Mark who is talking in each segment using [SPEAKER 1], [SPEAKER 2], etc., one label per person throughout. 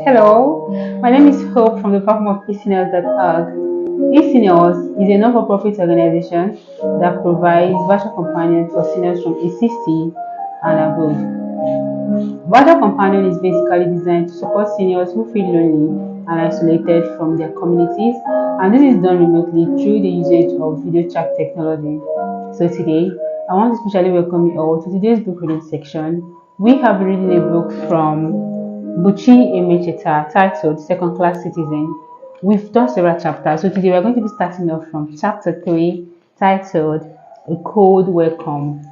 [SPEAKER 1] Hello, my name is Hope from the platform of eSeniors.org. eSeniors is a non-for-profit organization that provides virtual companions for seniors from A60 and abroad. Virtual companion is basically designed to support seniors who feel lonely and isolated from their communities, and this is done remotely through the usage of video chat technology. So today, I want to especially welcome you all to today's book reading section. We have been reading a book from Buchi Emecheta titled Second Class Citizen. We've done several chapters, so today we're going to be starting off from chapter 3 titled A Cold Welcome.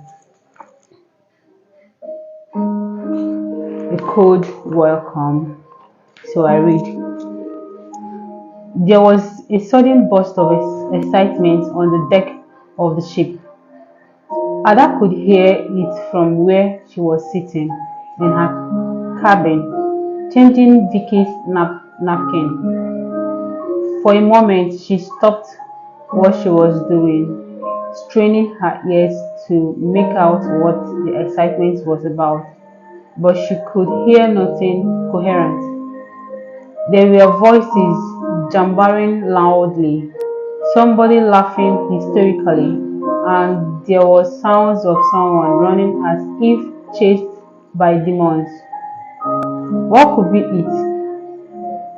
[SPEAKER 1] A Cold Welcome. So I read. There was a sudden burst of excitement on the deck of the ship. Ada could hear it from where she was sitting in her cabin, changing Vicky's napkin. For a moment, she stopped what she was doing, straining her ears to make out what the excitement was about, but she could hear nothing coherent. There were voices jabbering loudly, somebody laughing hysterically, and there was sounds of someone running as if chased by demons. What could be it?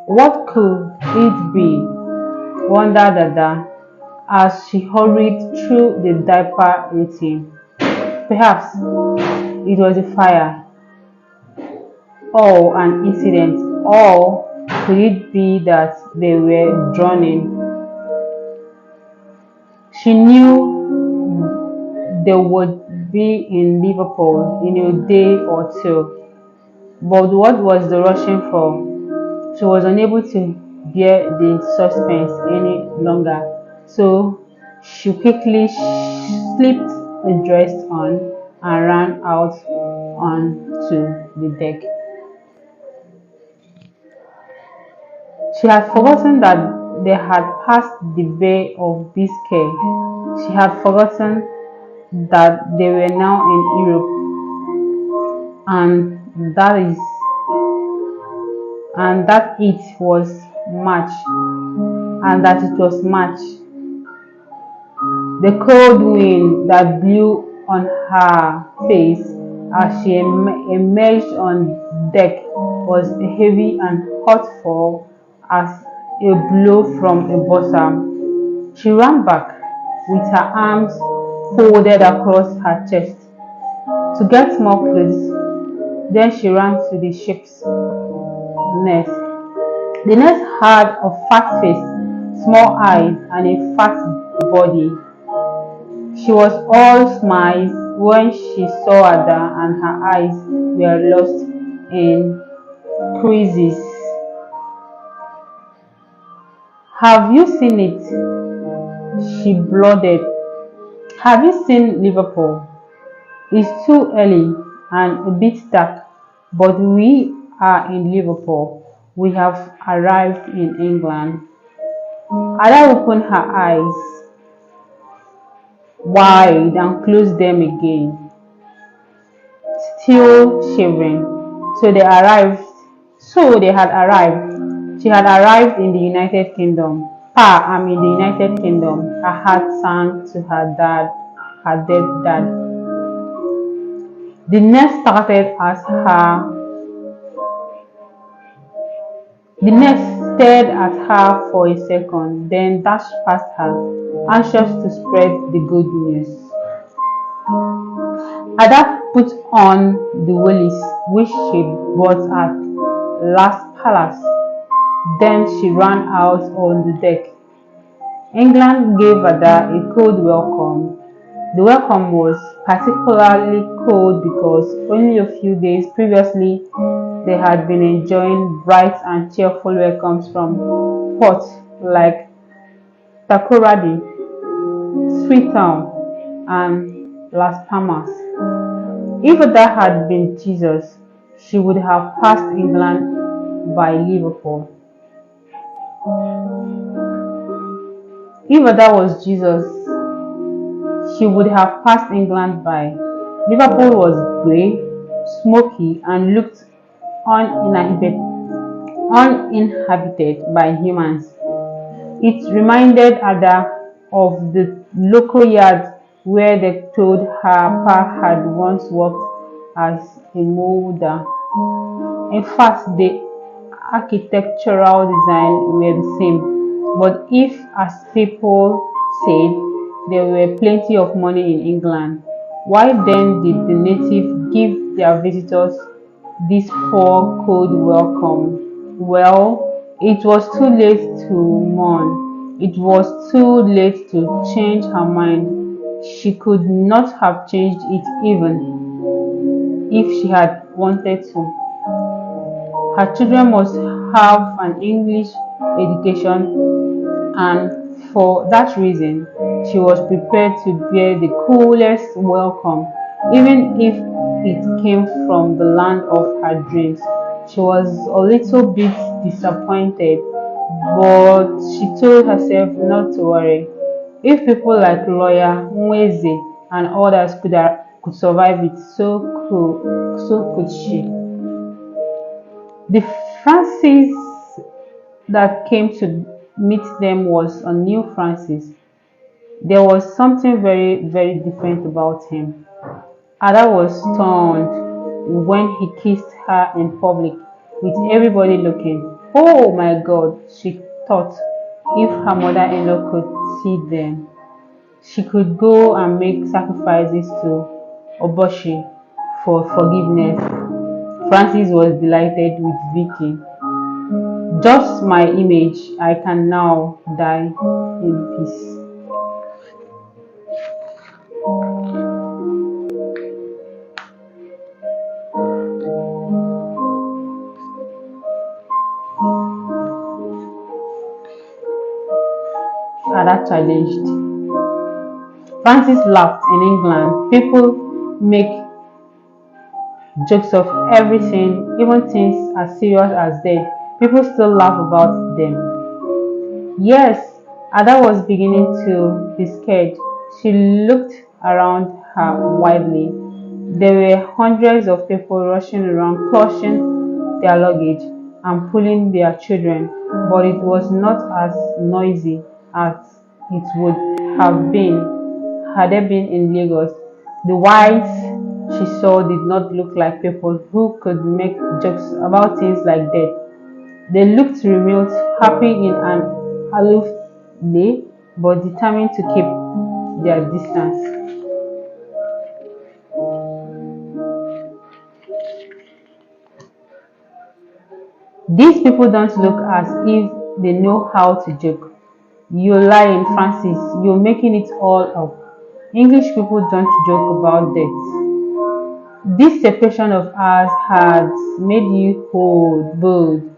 [SPEAKER 1] What could it be? Wondered Ada as she hurried through the diaper routine. Perhaps it was a fire, or an incident, or could it be that they were drowning? She knew they would be in Liverpool in a day or two, but what was the rushing for? She was unable to bear the suspense any longer, so she quickly slipped a dress on and ran out onto the deck. She had forgotten that they had passed the Bay of Biscay. She had forgotten that they were now in Europe, and that it was March, and that it was March. The cold wind that blew on her face as she emerged on deck was heavy and hot for as a blow from a bosom. She ran back with her arms folded across her chest to get more clothes. Then she ran to the ship's nurse. The nurse had a fat face, small eyes, and a fat body. She was all smiles when she saw Ada, and her eyes were lost in creases. Have you seen it? She blurted. Have you seen Liverpool? It's too early and a bit dark, but we are in Liverpool. We have arrived in England. Ada opened her eyes wide and closed them again, still shivering. They had arrived. She had arrived in the United Kingdom. Pa, I'm in the United Kingdom. Her heart sank to her dead dad. The nurse stared at her for a second, then dashed past her, anxious to spread the good news. Ada put on the wellies which she bought at Las Palmas. Then she ran out on the deck. England gave Ada a cold welcome. The welcome was particularly cold because only a few days previously they had been enjoying bright and cheerful welcomes from ports like Takoradi, Freetown, and Las Palmas. If that had been Jesus, she would have passed England by Liverpool. If that was Jesus, she would have passed England by. Liverpool was grey, smoky, and looked uninhabited by humans. It reminded Ada of the local yard where they told her pa had once worked as a molder. In fact, the architectural design were the same, but if, as people said, there were plenty of money in England, why then did the natives give their visitors this poor, cold welcome? Well, it was too late to mourn. It was too late to change her mind. She could not have changed it even if she had wanted to. Her children must have an English education, and for that reason, she was prepared to bear the coolest welcome, even if it came from the land of her dreams. She was a little bit disappointed, but she told herself not to worry. If people like lawyer Nweze and others could survive it, so could she. The Francis that came to meet them was a new Francis. There was something very, very different about him. Ada was stunned when he kissed her in public, with everybody looking. Oh my God, she thought, if her mother-in-law could see them, she could go and make sacrifices to Oboshi for forgiveness. Francis was delighted with Vicky. Just my image, I can now die in peace. Ada challenged. Francis laughed. In England, people make jokes of everything, even things as serious as death. People still laugh about them. Yes, Ada was beginning to be scared. She looked around her wildly. There were hundreds of people rushing around, clutching their luggage and pulling their children, but it was not as noisy as it would have been had they been in Lagos. The whites she saw did not look like people who could make jokes about things like death. They looked remote, happy in an aloof way, but determined to keep their distance. These people don't look as if they know how to joke. You're lying, Francis. You're making it all up. English people don't joke about death. This separation of ours has made you bold.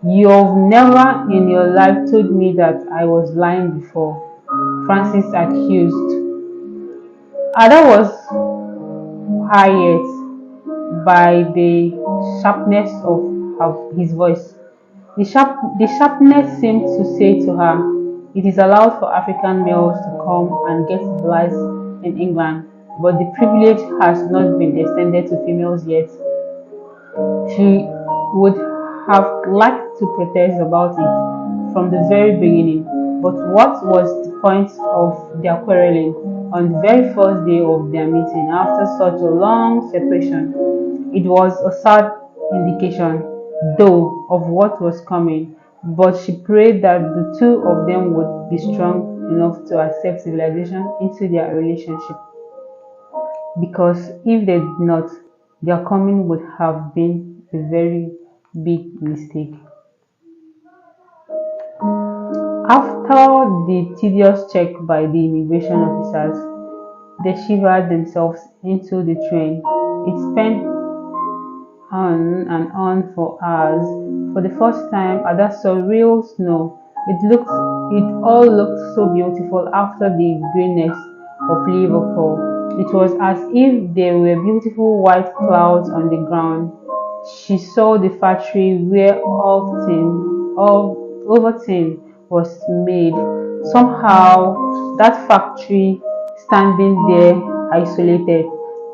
[SPEAKER 1] You've never in your life told me that I was lying before, Francis accused. Ada was quiet by the sharpness of his voice. The sharpness seemed to say to her, it is allowed for African males to come and get lives in England, but the privilege has not been extended to females yet. She would have liked to protest about it from the very beginning, but what was the point of their quarreling on the very first day of their meeting after such a long separation? It was a sad indication, though, of what was coming, but she prayed that the two of them would be strong enough to accept civilization into their relationship, because if they did not, their coming would have been a very big mistake. After the tedious check by the immigration officers, they shivered themselves into the train. It sped on and on for hours. For the first time, Ada saw real snow. It all looked so beautiful after the greyness of Liverpool. It was as if there were beautiful white clouds on the ground. She saw the factory where Ovaltine was made. Somehow, that factory standing there isolated,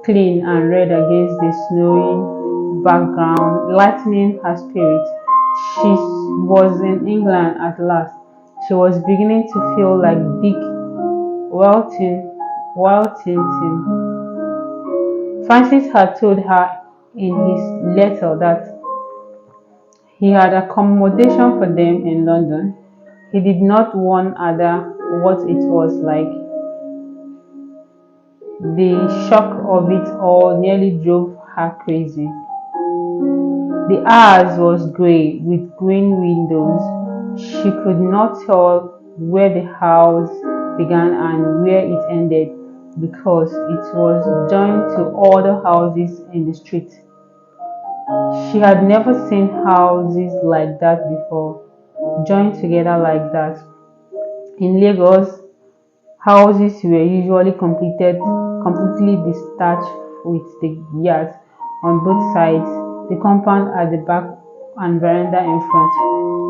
[SPEAKER 1] clean and red against the snowing background, lightening her spirit. She was in England at last. She was beginning to feel like Dick Whittington. Francis had told her in his letter that he had accommodation for them in London. He did not warn Ada what it was like. The shock of it all nearly drove her crazy. The house was grey with green windows. She could not tell where the house began and where it ended because it was joined to other houses in the street. She had never seen houses like that before, joined together like that. In Lagos, houses were usually completely detached with the yards on both sides, the compound at the back and veranda in front.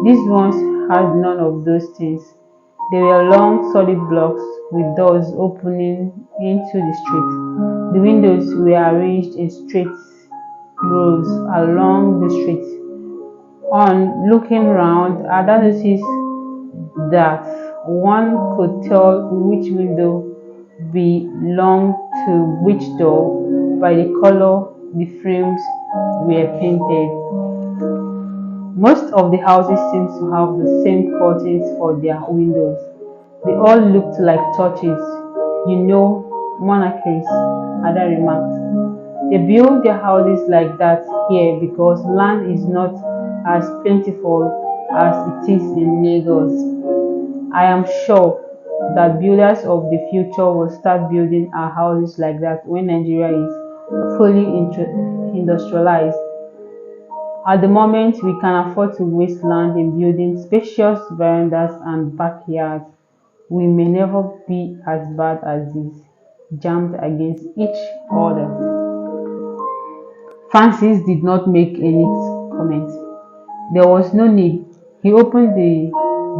[SPEAKER 1] These ones had none of those things. They were long solid blocks with doors opening into the street. The windows were arranged in straight rows along the street. On looking round, Ada noticed that one could tell which window belonged to which door by the color the frames were painted. Most of the houses seemed to have the same curtains for their windows. They all looked like churches. You know, monarchies, Ada remarked. They build their houses like that here because land is not as plentiful as it is in Lagos. I am sure that builders of the future will start building our houses like that when Nigeria is fully industrialized. At the moment, we can afford to waste land in building spacious verandas and backyards. We may never be as bad as these, jammed against each other. Francis did not make any comment. There was no need. He opened the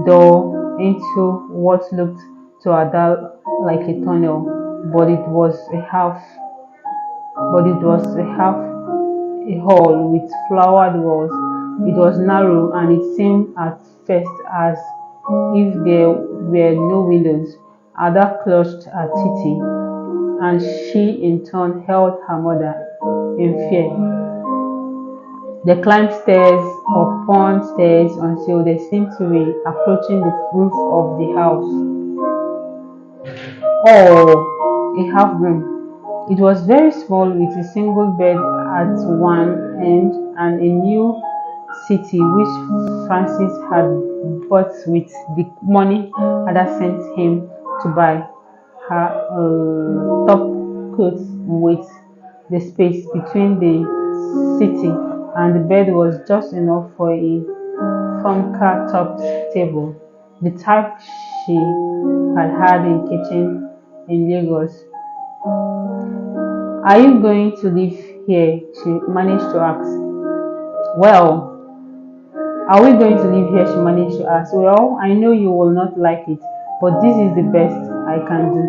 [SPEAKER 1] door into what looked to Ada like a tunnel, but it was a hall with flowered walls. It was narrow and it seemed at first as if there were no windows. Ada clutched her teeth, and she in turn held her mother in fear. They climbed stairs upon stairs until they seemed to be approaching the roof of the house, or a half room. It was very small with a single bed at one end and a new settee which Francis had bought with the money Ada sent him to buy her top coat with the space between the settee and the bed was just enough for a Funka-topped table, the type she had in kitchen in Lagos. Are you going to live here? She managed to ask. Well, are we going to live here? She managed to ask. Well, I know you will not like it, but this is the best I can do.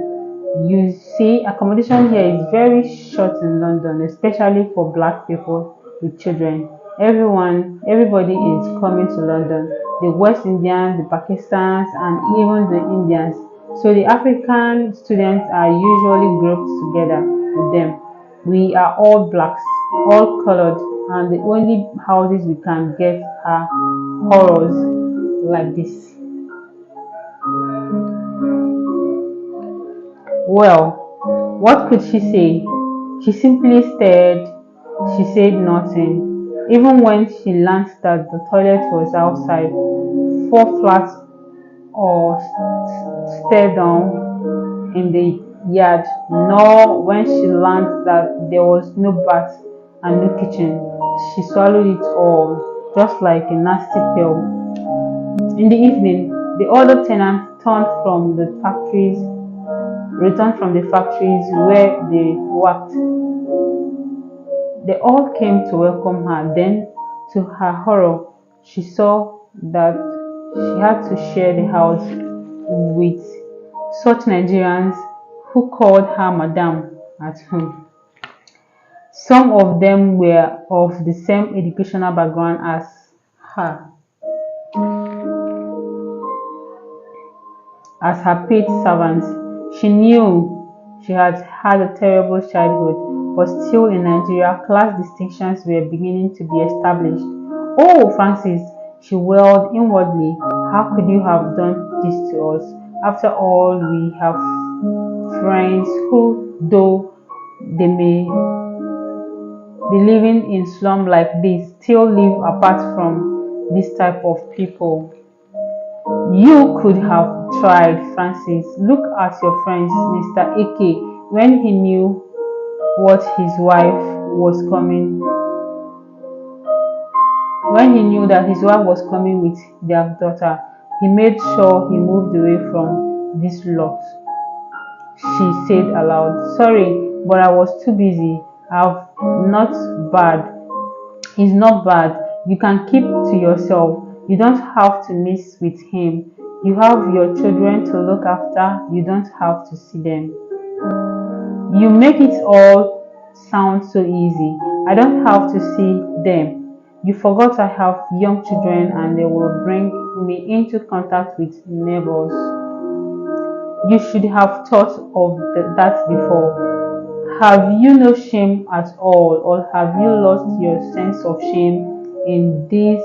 [SPEAKER 1] You see, accommodation here is very short in London, especially for black people with children. Everybody is coming to London. The West Indians, the Pakistanis, and even the Indians. So the African students are usually grouped together with them. We are all blacks, all colored, and the only houses we can get are horrors like this. Well, what could she say? She simply stared. She said nothing. Even when she learned that the toilet was outside, 4 flats or stair down in the yard, nor when she learned that there was no bath and no kitchen, she swallowed it all, just like a nasty pill. In the evening, the other tenants returned from the factories where they worked. They all came to welcome her. Then, to her horror, she saw that she had to share the house with such Nigerians who called her Madam at home. Some of them were of the same educational background as her as her paid servant. She knew she had had a terrible childhood, but still in Nigeria, class distinctions were beginning to be established. Oh, Francis, she wailed inwardly. How could you have done this to us? After all, we have friends who, though they may be living in slum like this, still live apart from this type of people. You could have tried, Francis. Look at your friend, Mr. Ake, when he knew what his wife was coming. When he knew that his wife was coming with their daughter, he made sure he moved away from this lot. She said aloud, sorry, but I was too busy. I've not bad. He's not bad. You can keep to yourself. You don't have to mess with him. You have your children to look after. You don't have to see them. You make it all sound so easy. I don't have to see them. You forgot I have young children and they will bring me into contact with neighbors. You should have thought of that before. Have you no shame at all, or have you lost your sense of shame in this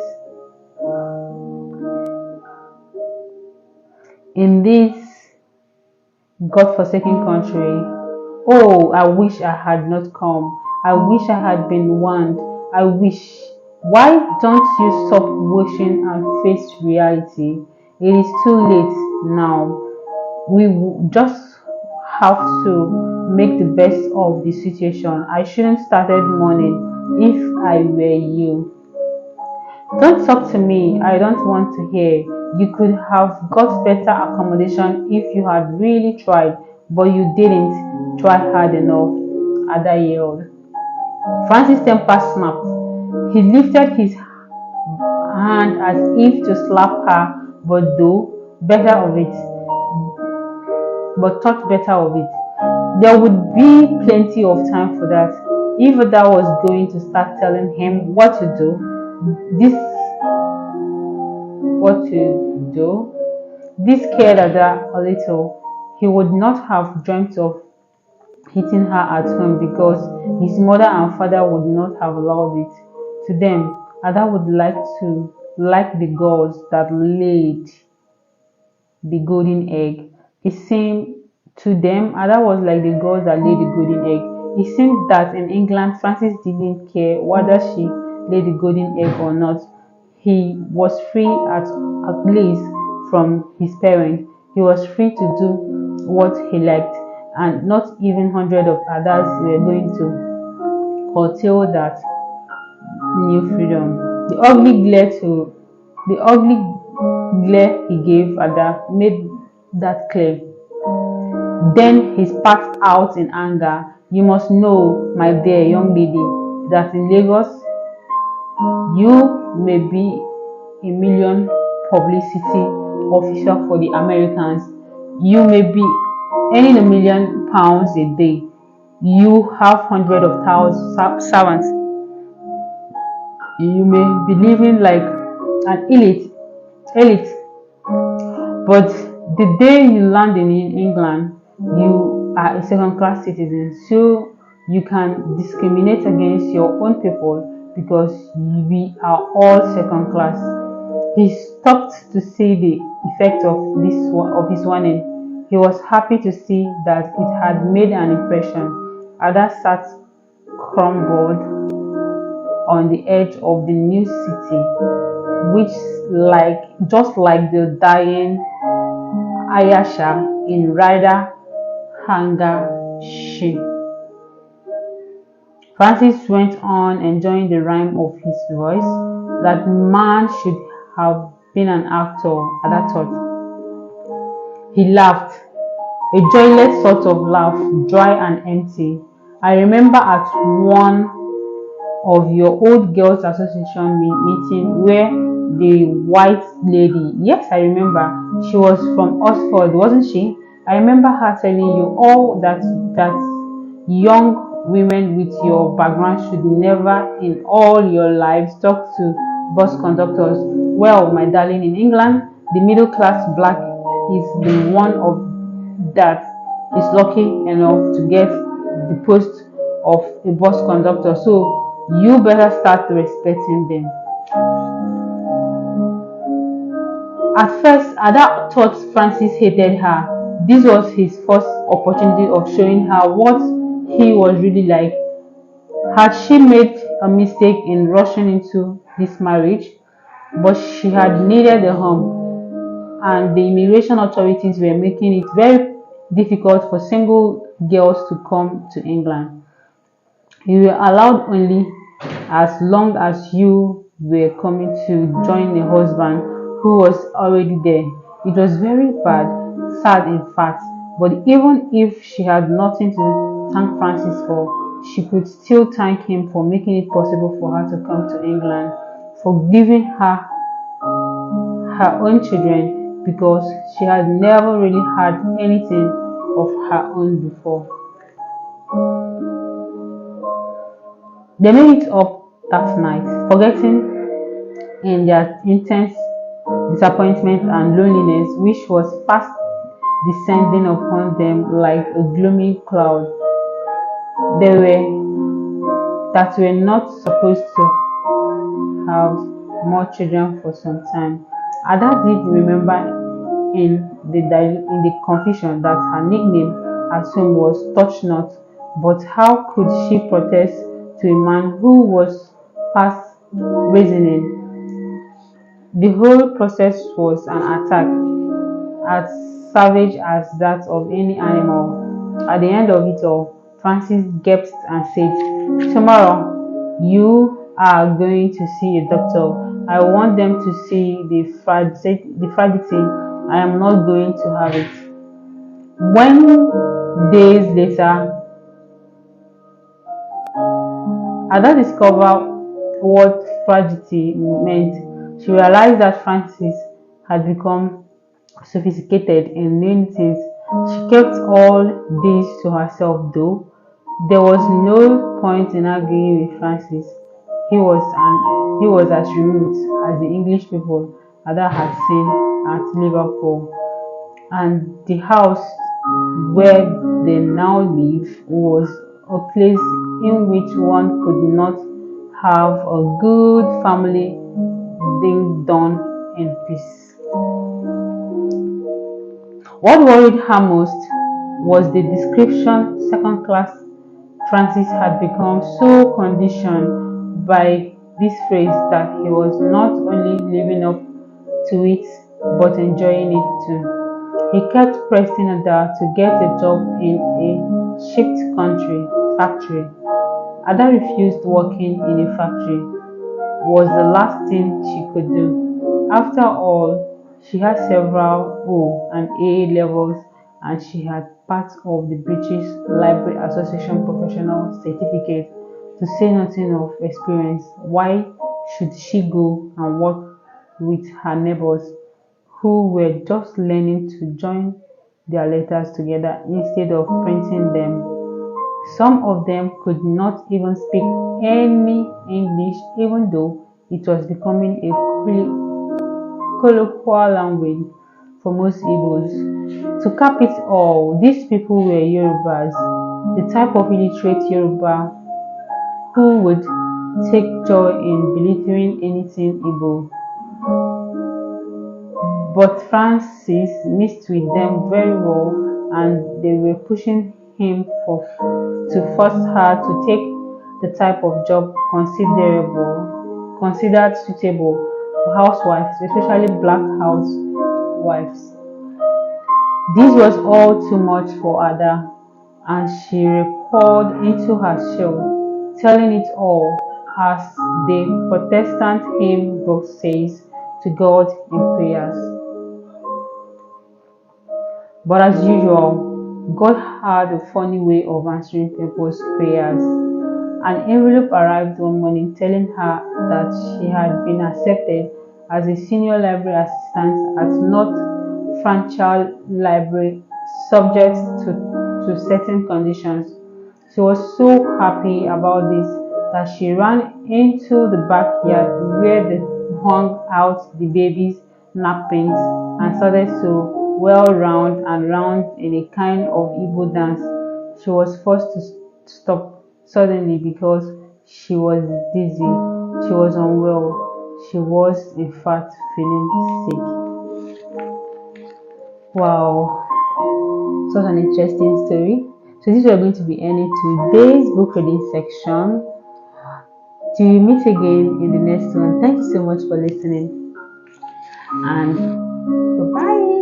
[SPEAKER 1] God-forsaken country? Oh, I wish I had not come. I wish I had been warned. I wish. Why don't you stop wishing and face reality? It is too late now. We just have to make the best of the situation. I shouldn't started mourning if I were you. Don't talk to me. I don't want to hear. You could have got better accommodation if you had really tried, but you didn't try hard enough. Ada yelled. Francis' temper snapped. He lifted his hand as if to slap her, but thought better of it. There would be plenty of time for that. If Ada was going to start telling him what to do, this scared Ada a little. He would not have dreamt of hitting her at home because his mother and father would not have allowed it. To them, Ada would like the girls that laid the golden egg. It seemed to them Ada was like the girls that laid the golden egg. It seemed that in England, Francis didn't care whether she laid the golden egg or not. He was free at least from his parents. He was free to do what he liked, and not even hundreds of others were going to curtail that new freedom. The ugly glare he gave Ada made that clear. Then he spat out in anger. You must know, my dear young lady, that in Lagos you may be a million publicity officer for the Americans. You may be earning £1 million a day. You have hundreds of thousands servants. You may be living like an elite. But the day you land in England, you are a second-class citizen, so you can discriminate against your own people because we are all second-class. He stopped to see the effect of his warning. He was happy to see that it had made an impression. Ada sat crumbled on the edge of the new city, which just like the dying Ayasha in Rider Hanger She. Francis went on enjoying the rhyme of his voice. That man should have been an actor, Ada thought. He laughed, a joyless sort of laugh, dry and empty. I remember at one of your old girls association meeting where the white lady, yes, I remember, she was from Oxford, wasn't she? I remember her telling you all that young women with your background should never in all your lives talk to bus conductors. Well, my darling, in England, the middle class black is the one of that is lucky enough to get the post of a bus conductor. So you better start respecting them. At first, Ada thought Francis hated her. This was his first opportunity of showing her what he was really like. Had she made a mistake in rushing into this marriage? But she had needed a home, and the immigration authorities were making it very difficult for single girls to come to England. You were allowed only as long as you were coming to join a husband who was already there. It was very bad, sad in fact, but even if she had nothing to thank Francis for, she could still thank him for making it possible for her to come to England, for giving her her own children, because she had never really had anything of her own before. They made it up that night, forgetting in their intense disappointment and loneliness, which was fast descending upon them like a gloomy cloud. They were not supposed to have more children for some time. Ada did remember in the confusion that her nickname at home was Touch Not, but how could she protest to a man who was past reasoning? The whole process was an attack, as savage as that of any animal. At the end of it all, Francis gasped and said, "Tomorrow, you are going to see a doctor. I want them to see the fragility. I am not going to have it." When days later, Ada discovered what fragility meant, she realized that Francis had become sophisticated in doing things. She kept all this to herself, though. There was no point in arguing with Francis. He was as remote as the English people Ada had seen at Liverpool, and the house where they now live was a place in which one could not have a good family thing done in peace. What worried her most was the description second class. Francis had become so conditioned by this phrase that he was not only living up to it but enjoying it too. He kept pressing Ada to get a job in a shift country factory. Ada refused working in a factory was the last thing she could do. After all, she had several O and A levels, and she had part of the British Library Association professional certificate, to say nothing of experience. Why should she go and work with her neighbors who were just learning to join their letters together instead of printing them? Some of them could not even speak any English, even though it was becoming a colloquial language for most Igbos. To cap it all, these people were Yorubas, the type of illiterate Yoruba who would take joy in belittling anything Igbo. But Francis mixed with them very well, and they were pushing him to force her to take the type of job considered suitable for housewives, especially black housewives. This was all too much for Ada, and she recoiled into her shell, telling it all, as the Protestant hymn book says, to God in prayers. But as usual, God had a funny way of answering people's prayers. An envelope arrived one morning telling her that she had been accepted as a senior library assistant at North Franchal Library, subject to certain conditions. She was so happy about this that she ran into the backyard where the hung out the baby's napkins and started to whirl round and round in a kind of Igbo dance. She was forced to stop suddenly because she was dizzy. She was unwell. She was, in fact, feeling sick. Wow, such an interesting story. So this is going to be ending today's book reading section. Till we meet again in the next one. Thank you so much for listening, and bye bye.